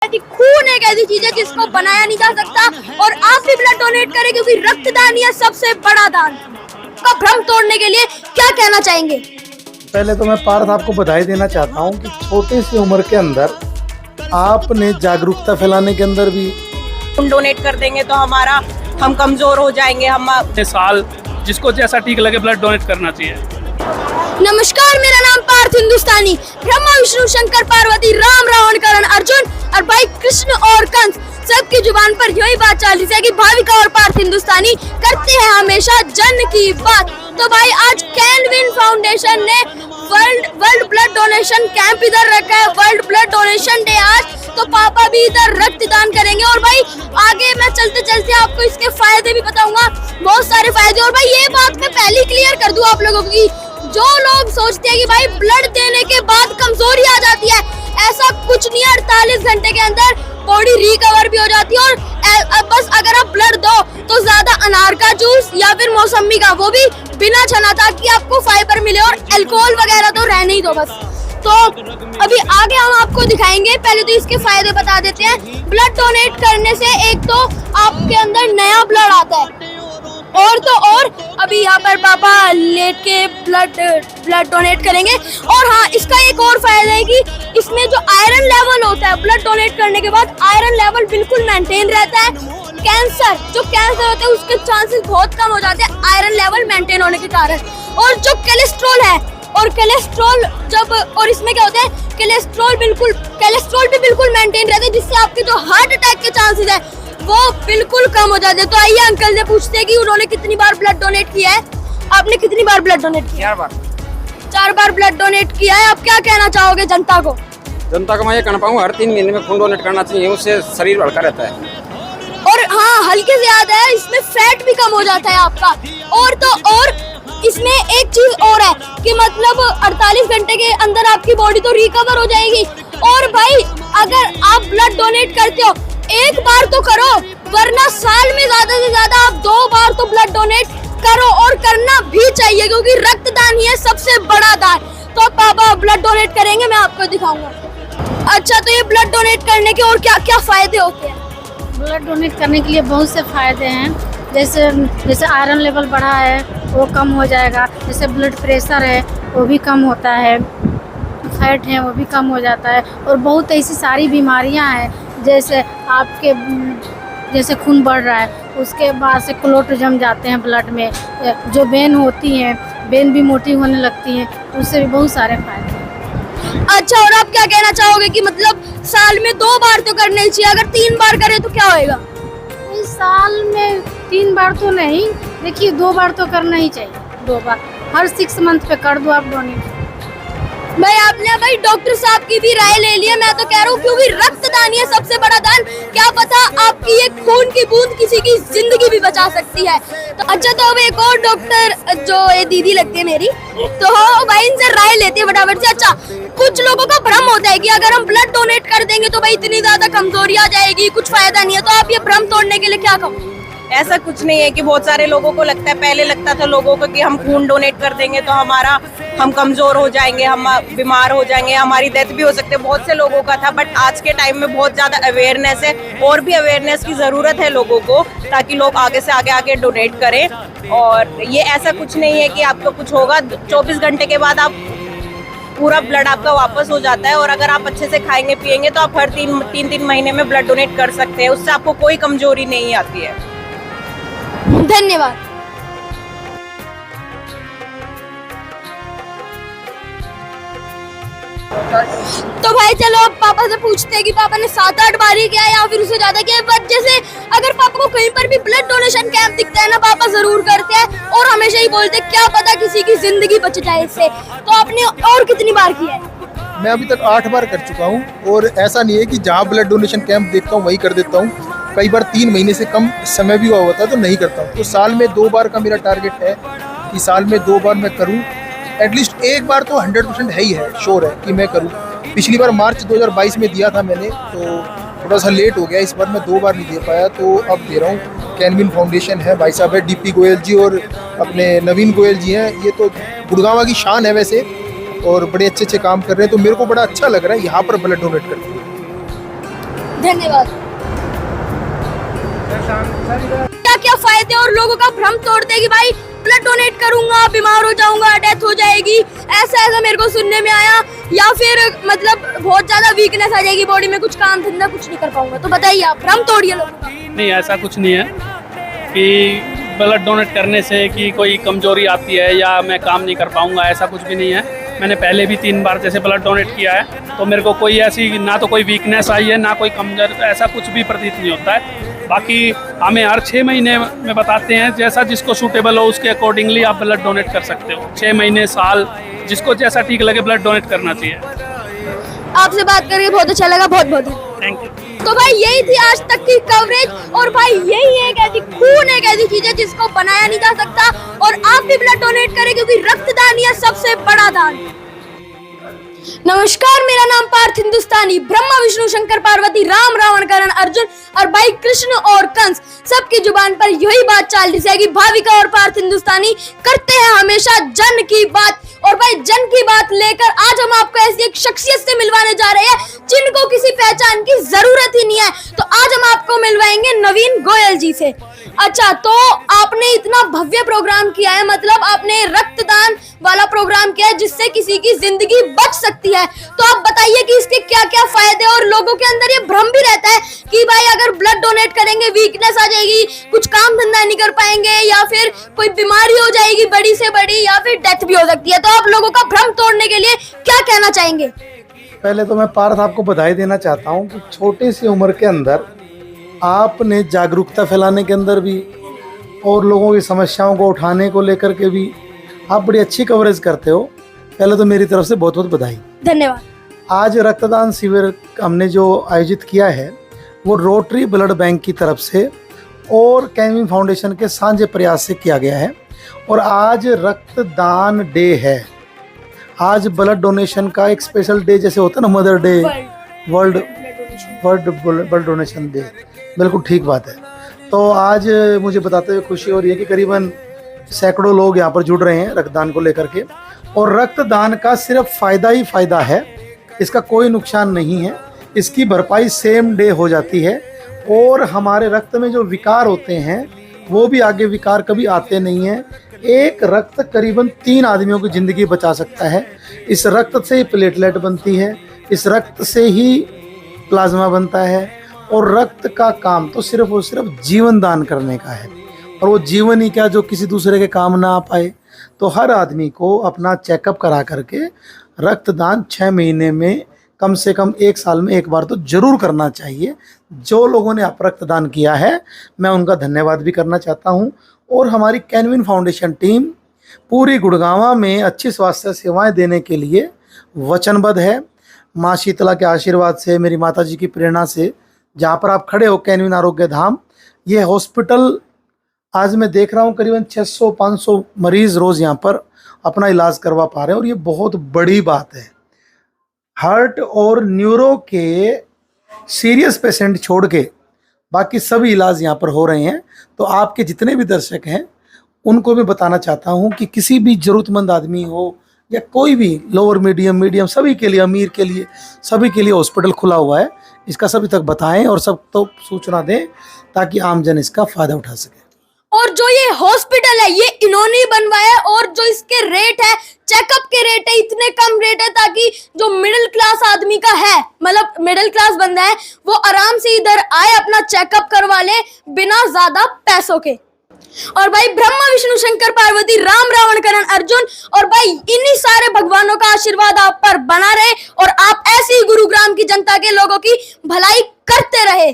कि खून एक ऐसी चीज है जिसको बनाया नहीं जा सकता और आप भी ब्लड डोनेट करें क्योंकि रक्तदान ही है सबसे बड़ा दान। का भ्रम तोड़ने के लिए क्या कहना चाहेंगे? पहले तो मैं पार्थ आपको बधाई देना चाहता हूं कि छोटी सी उम्र के अंदर आपने जागरूकता फैलाने के अंदर भी खून डोनेट कर देंगे तो हम कमजोर हो जाएंगे। हम साल जिसको जैसा ठीक लगे ब्लड डोनेट करना चाहिए। नमस्कार, मेरा नाम पार्थ हिंदुस्तानी। ब्रह्मा विष्णु शंकर पार्वती राम रावण करण अर्जुन और भाई कृष्ण और कंस सबकी जुबान पर यही बात चल रही है कि भाविका और पार्थ हिंदुस्तानी करते हैं हमेशा जन की बात। तो भाई आज कैनविन फाउंडेशन ने वर्ल्ड ब्लड डोनेशन कैंप इधर रखा है, वर्ल्ड ब्लड डोनेशन डे आज। तो पापा भी इधर रक्तदान करेंगे और भाई आगे मैं चलते चलते आपको इसके फायदे भी बताऊंगा, बहुत सारे फायदे। और भाई ये बात मैं पहले क्लियर कर दूं आप लोगों की, जो लोग सोचते हैं कि भाई ब्लड देने के बाद कमजोरी आ जाती है, ऐसा कुछ नहीं है। 48 घंटे के अंदर बॉडी रिकवर भी हो जाती है और बस अगर आप ब्लड दो तो ज्यादा अनार का जूस या फिर मौसमी का, वो भी बिना छना, ताकि आपको फाइबर मिले और अल्कोहल वगैरह तो रहने ही दो बस। तो अभी आगे हम आपको दिखाएंगे, पहले तो इसके फायदे बता देते हैं। ब्लड डोनेट करने से एक तो आपके अंदर नया ब्लड आता है और तो और अभी यहाँ पर पापा लेट के ब्लड डोनेट करेंगे। और हाँ, इसका एक और फायदा है कि इसमें जो आयरन लेवल होता है ब्लड डोनेट करने के बाद, आयरन लेवल बिल्कुल मेंटेन रहता है। जो कैंसर होता है उसके चांसेस बहुत कम हो जाते हैं आयरन लेवल मेंटेन होने के कारण। और जो कोलेस्ट्रॉल है, और कोलेस्ट्रॉल और इसमें क्या होता है, कोलेस्ट्रॉल भी बिल्कुल मेंटेन रहता है, जिससे आपके जो हार्ट अटैक के चांसेस है वो बिल्कुल कम हो जाते हैं। तो आइए अंकल से पूछते हैं कि उन्होंने कितनी बार ब्लड डोनेट किया है। आपने कितनी बार ब्लड डोनेट किया? 4 बार ब्लड डोनेट किया है। आप क्या कहना चाहोगे जनता को? मैं ये कहना पाऊंगा, हर 3 महीने में खून डोनेट करना चाहिए, उससे शरीर हल्का रहता है। और हाँ, हल्के से याद है, इसमें फैट भी कम हो जाता है आपका। और तो और इसमें एक चीज और है कि मतलब 48 घंटे के अंदर आपकी बॉडी तो रिकवर हो जाएगी। और भाई अगर आप ब्लड डोनेट करते हो, एक बार तो करो, वरना साल में ज्यादा से ज्यादा आप 2 बार तो ब्लड डोनेट करो, और करना भी चाहिए क्योंकि रक्तदान ही है सबसे बड़ा दान। तो पापा ब्लड डोनेट करेंगे, मैं आपको दिखाऊंगा। अच्छा, तो ये ब्लड डोनेट करने के और क्या क्या फायदे होते हैं? ब्लड डोनेट करने के लिए बहुत से फायदे हैं, जैसे आयरन लेवल बढ़ा है वो कम हो जाएगा, जैसे ब्लड प्रेशर है वो भी कम होता है, फैट है वो भी कम हो जाता है, और बहुत ऐसी सारी बीमारियां हैं जैसे खून बढ़ रहा है उसके बाद से क्लोट जम जाते हैं ब्लड में, जो वेन होती हैं, वेन भी मोटी होने लगती हैं, उससे भी बहुत सारे फायदे हैं। अच्छा, और आप क्या कहना चाहोगे कि मतलब साल में 2 बार तो करना ही चाहिए, अगर 3 बार करें तो क्या होएगा? इस साल में 3 बार तो नहीं, देखिए 2 बार तो करना ही चाहिए। 2 बार हर 6 मंथ पे कर दो आप डोनेट। भाई आपने भाई डॉक्टर साहब की भी राय ले ली है, मैं तो कह रहा हूँ क्योंकि रक्तदान है सबसे बड़ा दान। क्या पता आपकी ये खून की बूंद किसी की जिंदगी भी बचा सकती है। तो अच्छा, तो अब एक और डॉक्टर जो ये दीदी लगती है मेरी, तो भाई इनसे राय लेते हैं फटाफट से। अच्छा, कुछ लोगों का भ्रम होता है कि अगर हम ब्लड डोनेट कर देंगे तो भाई इतनी ज्यादा कमजोरी आ जाएगी, कुछ फायदा नहीं है, तो आप ये भ्रम तोड़ने के लिए क्या कहो? ऐसा कुछ नहीं है कि बहुत सारे लोगों को लगता है, पहले लगता था लोगों को कि हम खून डोनेट कर देंगे तो हम कमजोर हो जाएंगे, हम बीमार हो जाएंगे, हमारी डेथ भी हो सकती है, बहुत से लोगों का था। बट आज के टाइम में बहुत ज्यादा अवेयरनेस है, और भी अवेयरनेस की जरूरत है लोगों को, ताकि लोग आगे से आगे डोनेट करें। और ये ऐसा कुछ नहीं है कि आपको कुछ होगा, 24 घंटे के बाद आप पूरा ब्लड आपका वापस हो जाता है। और अगर आप अच्छे से खाएंगे पिएंगे तो आप हर 3 महीने में ब्लड डोनेट कर सकते हैं, उससे आपको कोई कमजोरी नहीं आती है। धन्यवाद। तो भाई चलो अब पापा से पूछते हैं कि पापा ने 7-8 बार ही किया या फिर उससे ज्यादा किया। बट जैसे अगर पापा को कहीं पर भी ब्लड डोनेशन कैंप दिखता है ना, पापा जरूर करते हैं और हमेशा ही बोलते हैं क्या पता किसी की जिंदगी बच जाए इससे। तो आपने और कितनी बार किया है? मैं अभी तक 8 बार कर चुका हूँ। और ऐसा नहीं है कि जहाँ ब्लड डोनेशन कैंप देखता हूँ वही कर देता हूँ, कई बार 3 महीने से कम समय भी हुआ होता है तो नहीं करता हूँ। तो साल में 2 बार का मेरा टारगेट है कि साल में 2 बार मैं करूँ, एटलीस्ट एक बार तो 100% है ही है, श्योर है कि मैं करूँ। पिछली बार मार्च 2022 में दिया था मैंने, तो थोड़ा सा लेट हो गया, इस बार मैं 2 बार नहीं दे पाया, तो अब दे रहा हूँ। कैनविन फाउंडेशन है, भाई साहब है DP गोयल जी और अपने नवीन गोयल जी हैं, ये तो गुड़गांव की शान है वैसे, और बड़े अच्छे काम कर रहे हैं, तो मेरे को बड़ा अच्छा लग रहा है यहाँ पर ब्लड डोनेट करके। धन्यवाद। क्या क्या फायदे और लोगों का भ्रम तोड़ते हैं कि भाई ब्लड डोनेट करूंगा बीमार हो जाऊंगा, डेथ हो जाएगी, ऐसा ऐसा मेरे को सुनने में आया, या फिर मतलब बहुत ज्यादा वीकनेस आ जाएगी बॉडी में, कुछ काम धंधा कुछ नहीं कर पाऊंगा। तो बताइए आप, भ्रम तोड़िए लोगों का। नहीं, ऐसा कुछ नहीं है कि ब्लड डोनेट करने से कि कोई कमजोरी आती है या मैं काम नहीं कर पाऊंगा, ऐसा कुछ भी नहीं है। मैंने पहले भी 3 बार जैसे ब्लड डोनेट किया है, तो मेरे को कोई ऐसी ना तो कोई वीकनेस आई है ना कोई कमजोर, ऐसा कुछ भी प्रतीत नहीं होता है। बाकी हमें हर 6 महीने में बताते हैं, जैसा जिसको सूटेबल हो उसके अकॉर्डिंगली आप ब्लड डोनेट कर सकते हो। 6 महीने, साल, जिसको जैसा ठीक लगे ब्लड डोनेट करना चाहिए। आपसे बात करके बहुत अच्छा लगा, बहुत बहुत थैंक यू। तो भाई यही थी आज तक की कवरेज। और भाई यही एक ऐसी खून एक ऐसी चीज है जिसको बनाया नहीं जा सकता, और आप भी ब्लड डोनेट करें क्योंकि रक्तदान ही है सबसे बड़ा दान। नमस्कार, मेरा नाम पार्थ हिंदुस्तानी। ब्रह्मा विष्णु शंकर पार्वती राम रावण करण अर्जुन और भाई कृष्ण और कंस, सबकी जुबान पर यही बात चल रही है कि भाविका और पार्थ हिंदुस्तानी करते हैं हमेशा जन की बात। और भाई जन की बात लेकर आज हम आपको ऐसी एक शख्सियत से मिलवाने जा रहे हैं जिनको किसी पहचान की जरूरत ही नहीं है। तो आज हम आपको मिलवाएंगे नवीन गोयल जी से। अच्छा, तो आपने इतना भव्य प्रोग्राम किया है, मतलब आपने रक्तदान वाला प्रोग्राम किया है जिससे किसी की जिंदगी बच सकती है। तो आप बताइए कि इसके क्या क्या फायदे, और लोगों के अंदर ये भ्रम भी रहता है कि भाई अगर ब्लड डोनेट करेंगे वीकनेस आ जाएगी, कुछ काम धंधा नहीं कर पाएंगे, या फिर कोई बीमारी हो जाएगी बड़ी से बड़ी, या फिर डेथ भी हो सकती है। तो आप लोगों का भ्रम तोड़ने के लिए क्या कहना चाहेंगे? पहले तो मैं पार्थ आपको बधाई देना चाहता हूं कि छोटी सी उम्र के अंदर आपने जागरूकता फैलाने के अंदर भी और लोगों की समस्याओं को उठाने को लेकर के भी आप बड़ी अच्छी कवरेज करते हो। पहले तो मेरी तरफ से बहुत बहुत बधाई। धन्यवाद। आज रक्तदान शिविर हमने जो आयोजित किया है वो रोटरी ब्लड बैंक की तरफ से और कैनविन फाउंडेशन के साझे प्रयास से किया गया है। और आज रक्तदान डे है। आज ब्लड डोनेशन का एक स्पेशल डे जैसे होता है ना, mother day, world blood donation day, बिल्कुल ठीक बात है। तो आज मुझे बताते हुए खुशी हो रही है कि करीबन सैकड़ों लोग यहाँ पर जुड़ रहे हैं रक्तदान को लेकर के। और रक्तदान का सिर्फ फ़ायदा ही फ़ायदा है, इसका कोई नुकसान नहीं है। इसकी भरपाई सेम डे हो जाती है। और हमारे रक्त में जो विकार होते हैं वो भी आगे विकार कभी आते नहीं हैं। एक रक्त करीबन 3 आदमियों की ज़िंदगी बचा सकता है। इस रक्त से ही प्लेटलेट बनती है, इस रक्त से ही प्लाज्मा बनता है। और रक्त का काम तो सिर्फ और सिर्फ जीवन दान करने का है, और वो जीवन ही क्या जो किसी दूसरे के काम ना आ पाए। तो हर आदमी को अपना चेकअप करा करके रक्तदान 6 महीने में कम से कम 1 साल में 1 बार तो ज़रूर करना चाहिए। जो लोगों ने आप रक्तदान किया है मैं उनका धन्यवाद भी करना चाहता हूं। और हमारी कैनविन फाउंडेशन टीम पूरी गुड़गांव में अच्छी स्वास्थ्य सेवाएं देने के लिए वचनबद्ध है। माँ शीतला के आशीर्वाद से, मेरी माता जी की प्रेरणा से, जहाँ पर आप खड़े हो कैनविन आरोग्य धाम, ये हॉस्पिटल आज मैं देख रहा हूँ करीबन 600-500 मरीज़ रोज़ यहाँ पर अपना इलाज करवा पा रहे हैं। और ये बहुत बड़ी बात है। हार्ट और न्यूरो के सीरियस पेशेंट छोड़ के बाकी सभी इलाज यहाँ पर हो रहे हैं। तो आपके जितने भी दर्शक हैं उनको मैं बताना चाहता हूँ कि किसी भी ज़रूरतमंद आदमी हो या कोई भी लोअर मीडियम सभी के लिए, अमीर के लिए, सभी के लिए हॉस्पिटल खुला हुआ है। इसका सभी तक बताएं और सब तो सूचना दें ताकि आमजन इसका फ़ायदा उठा सके। और जो ये हॉस्पिटल है ये इन्होंने ही बनवाया है, और जो इसके रेट है, चेकअप के रेट है, इतने कम रेट है ताकि जो मिडिल क्लास आदमी का है, मतलब मिडिल क्लास बंदा है, वो आराम से इधर आए, अपना चेकअप करवा ले बिना ज्यादा पैसों के। और भाई ब्रह्मा विष्णु शंकर पार्वती राम रावण करण अर्जुन, और भाई इन्हीं सारे भगवानों का आशीर्वाद आप पर बना रहे, और आप ऐसे ही गुरुग्राम की जनता के लोगों की भलाई करते रहे।